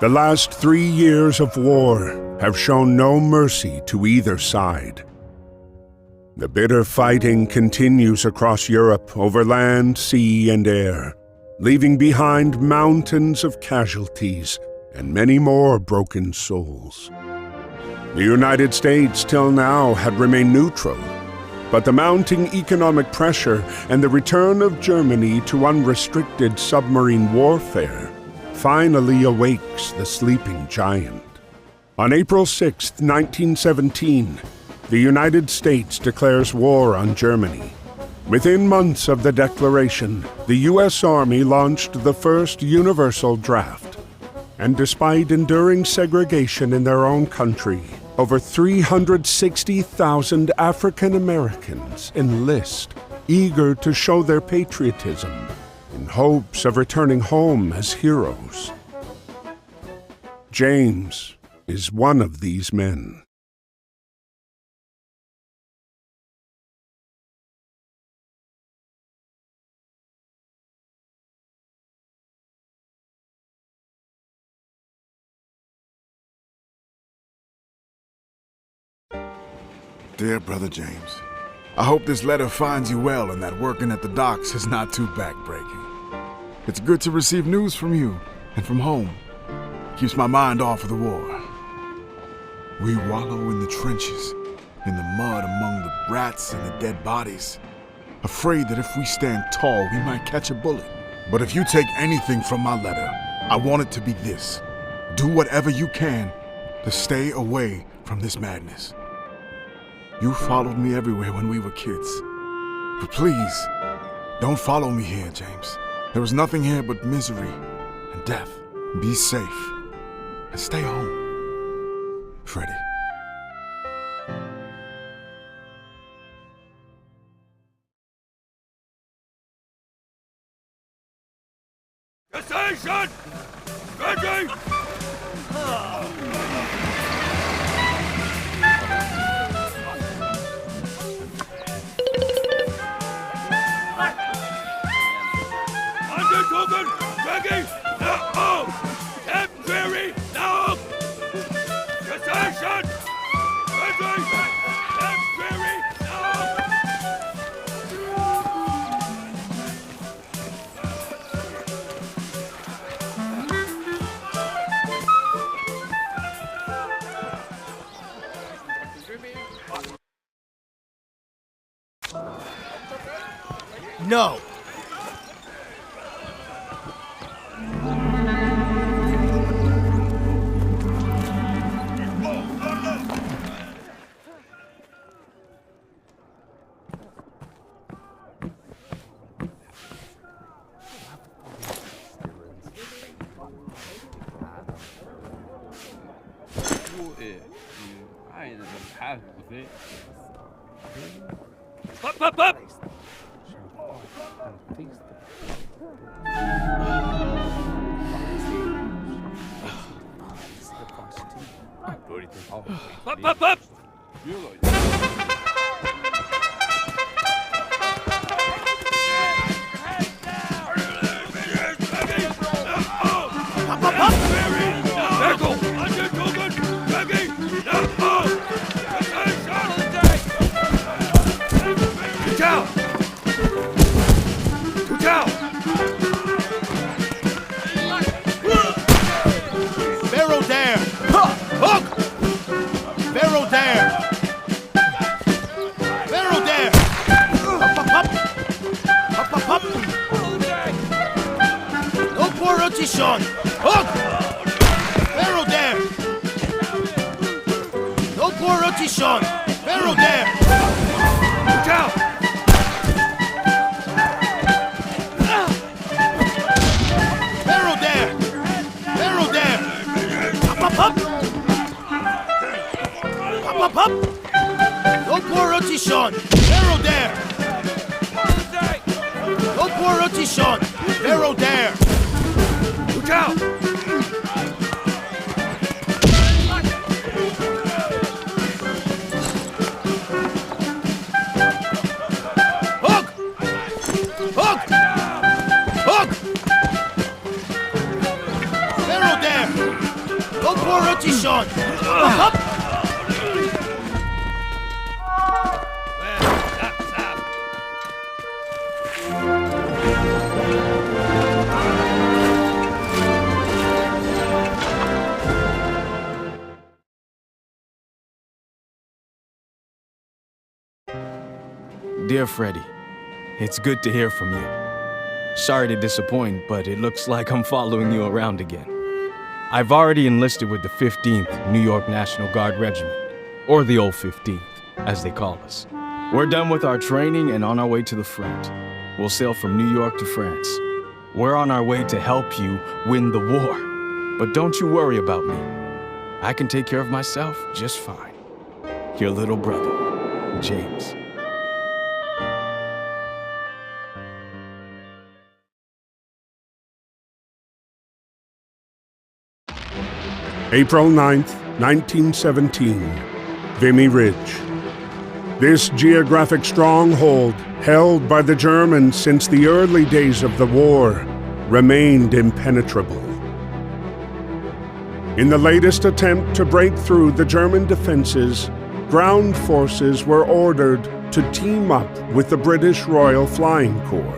The last 3 years of war have shown no mercy to either side. The bitter fighting continues across Europe over land, sea, and air, leaving behind mountains of casualties and many more broken souls. The United States till now had remained neutral, but the mounting economic pressure and the return of Germany to unrestricted submarine warfare finally awakes the sleeping giant. On April 6, 1917, the United States declares war on Germany. Within months of the declaration, the U.S. Army launched the first universal draft. And despite enduring segregation in their own country, over 360,000 African Americans enlist, eager to show their patriotism, in hopes of returning home as heroes. James is one of these men. Dear Brother James, I hope this letter finds you well and that working at the docks is not too backbreaking. It's good to receive news from you and from home. Keeps my mind off of the war. We wallow in the trenches, in the mud among the rats and the dead bodies, afraid that if we stand tall, we might catch a bullet. But if you take anything from my letter, I want it to be this. Do whatever you can to stay away from this madness. You followed me everywhere when we were kids. But please, don't follow me here, James. There is nothing here but misery and death. Be safe and stay home. Freddie. Attention! Ready! Ready, now! Temporary, now! Attention! Ready! Temporary, now! No! Up, up, up! Up, up, up! Sean! Hook! Barrel there! No poor rookie, Sean! Barrel there! Look out! Barrel there! Barrel there! Up, up, up! Up, up, up! No poor rookie, Sean! Barrel there! No poor rookie, Sean! Barrel there! Look out! Hook! Hook! Hook! Barrel there! No poor rotation! Up! Zap, zap. Dear Freddy, it's good to hear from you. Sorry to disappoint, but it looks like I'm following you around again. I've already enlisted with the 15th New York National Guard Regiment, or the old 15th, as they call us. We're done with our training and on our way to the front. We'll sail from New York to France. We're on our way to help you win the war. But don't you worry about me. I can take care of myself just fine. Your little brother, James. April 9th, 1917, Vimy Ridge. This geographic stronghold, held by the Germans since the early days of the war, remained impenetrable. In the latest attempt to break through the German defenses, ground forces were ordered to team up with the British Royal Flying Corps.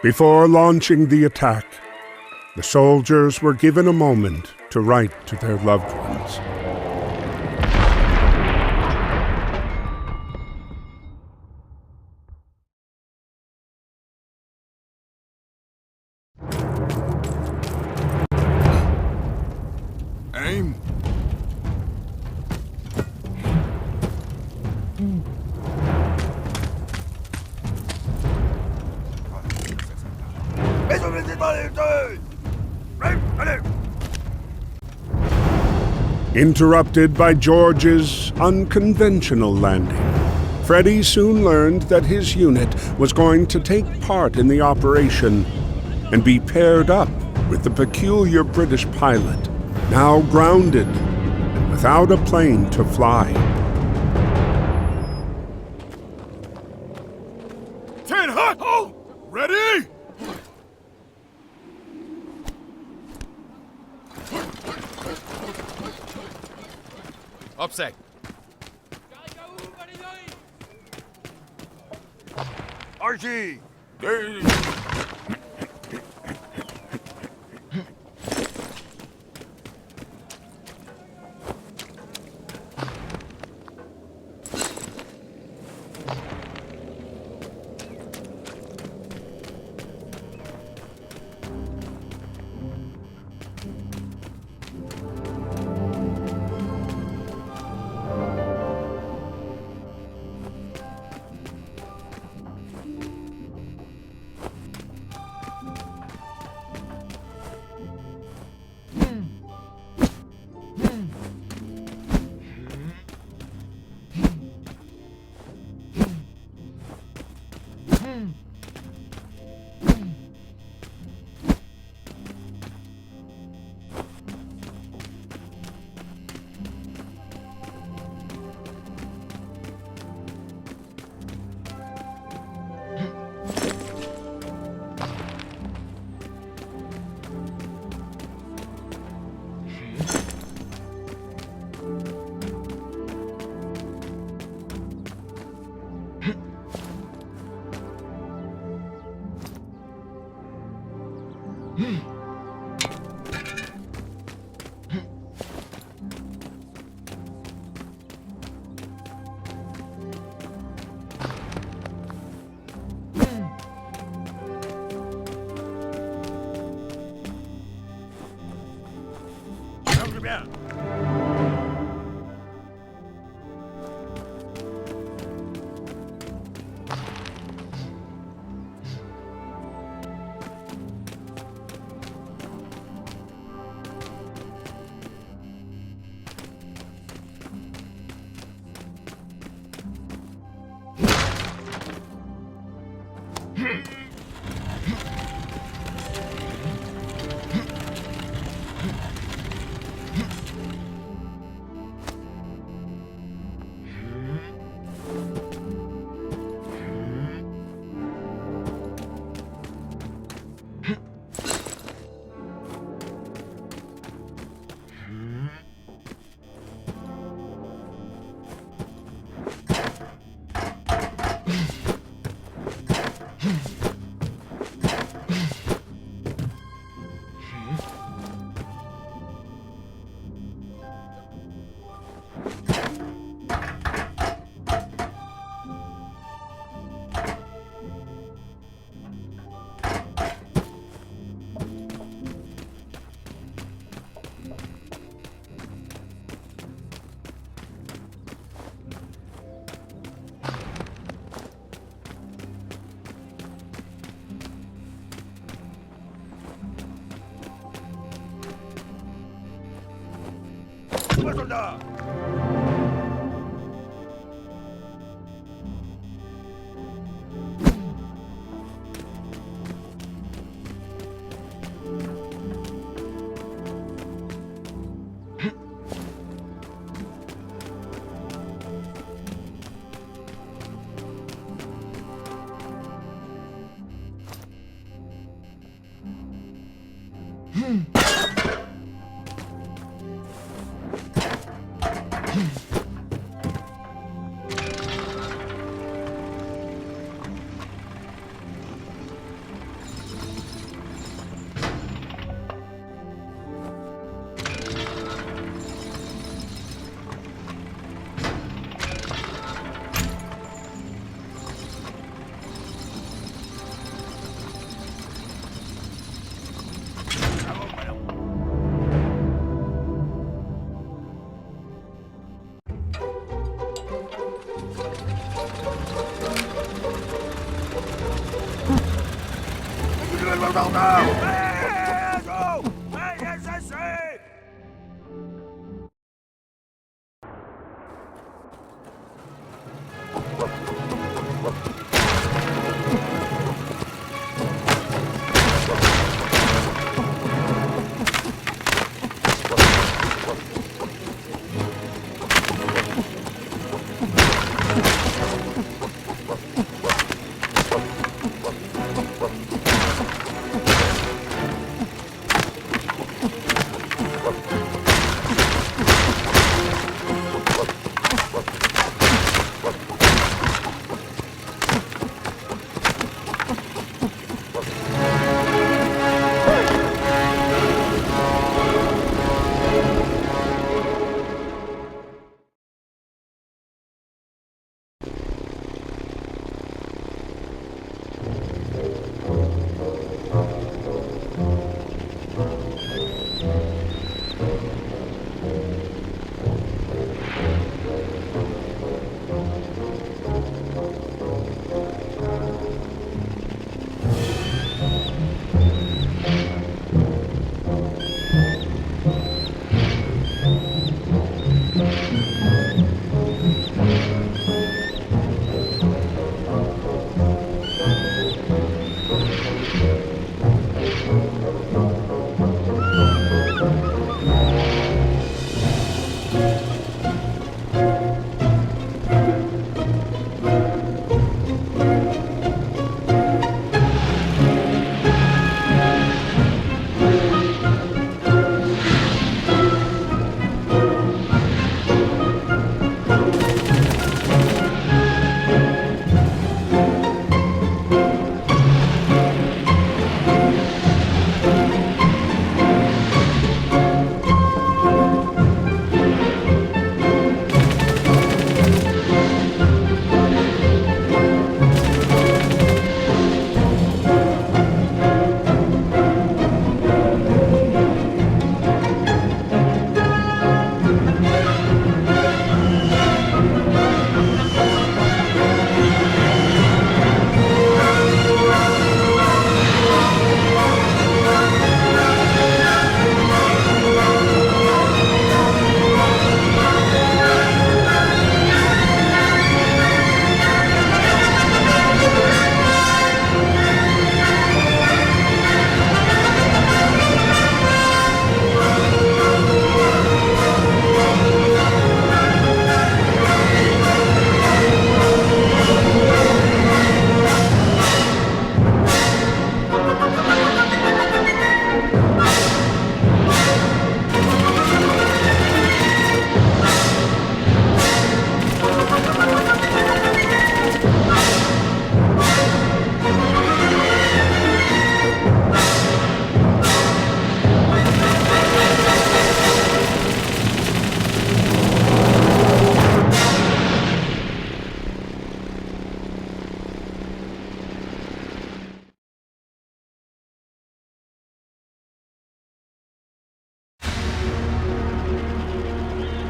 Before launching the attack, the soldiers were given a moment to write to their loved ones. Aim. Interrupted by George's unconventional landing, Freddy soon learned that his unit was going to take part in the operation and be paired up with the peculiar British pilot, now grounded and without a plane to fly. 10 hot! Oh! Ready? Upset. Archie! Voilà, soldat!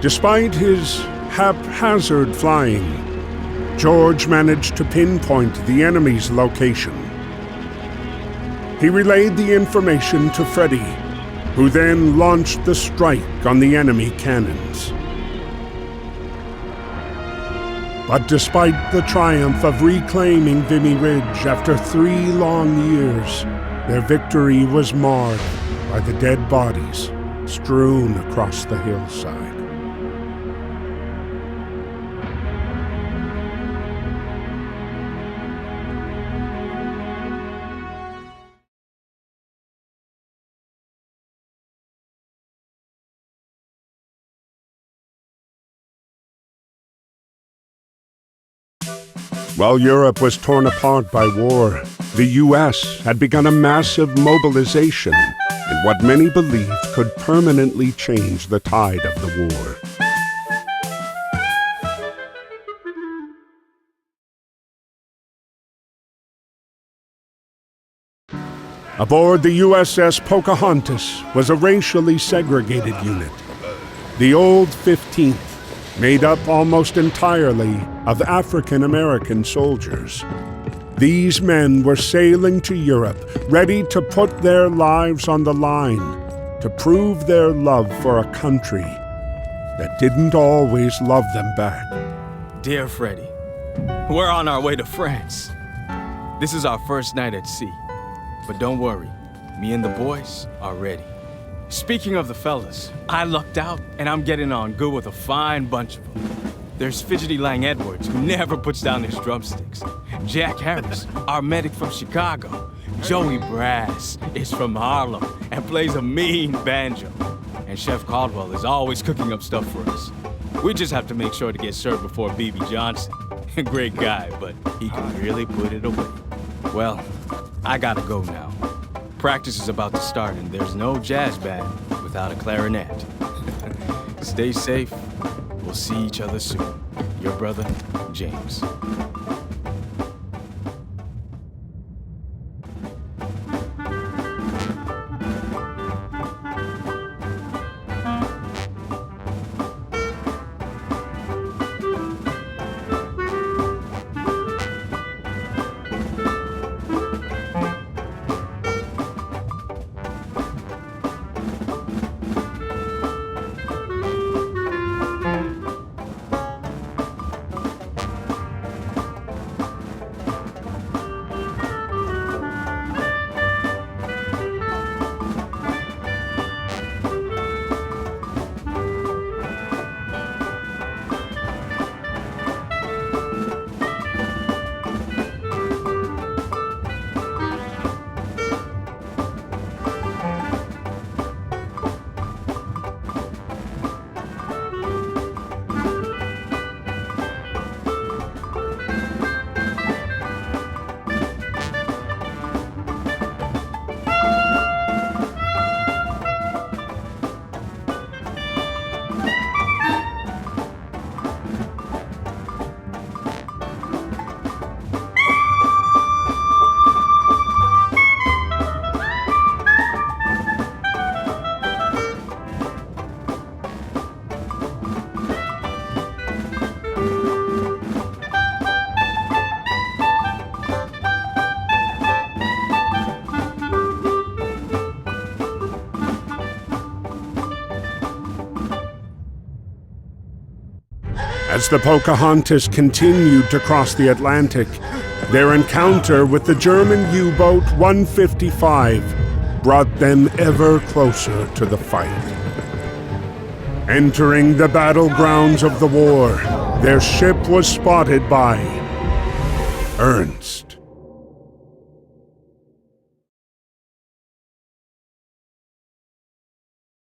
Despite his haphazard flying, George managed to pinpoint the enemy's location. He relayed the information to Freddy, who then launched the strike on the enemy cannons. But despite the triumph of reclaiming Vimy Ridge after 3 long years, their victory was marred by the dead bodies strewn across the hillside. While Europe was torn apart by war, the U.S. had begun a massive mobilization in what many believed could permanently change the tide of the war. Aboard the USS Pocahontas was a racially segregated unit, the Old 15th, made up almost entirely of African-American soldiers. These men were sailing to Europe, ready to put their lives on the line, to prove their love for a country that didn't always love them back. Dear Freddy, we're on our way to France. This is our first night at sea. But don't worry, me and the boys are ready. Speaking of the fellas, I lucked out and I'm getting on good with a fine bunch of them. There's Fidgety Lang Edwards, who never puts down his drumsticks. Jack Harris, our medic from Chicago. Joey Brass is from Harlem and plays a mean banjo. And Chef Caldwell is always cooking up stuff for us. We just have to make sure to get served before B.B. Johnson. Great guy, but he can really put it away. Well, I gotta go now. Practice is about to start and there's no jazz band without a clarinet. Stay safe. We'll see each other soon. Your brother, James. As the Pocahontas continued to cross the Atlantic, their encounter with the German U-boat 155 brought them ever closer to the fight. Entering the battlegrounds of the war, their ship was spotted by Ernst.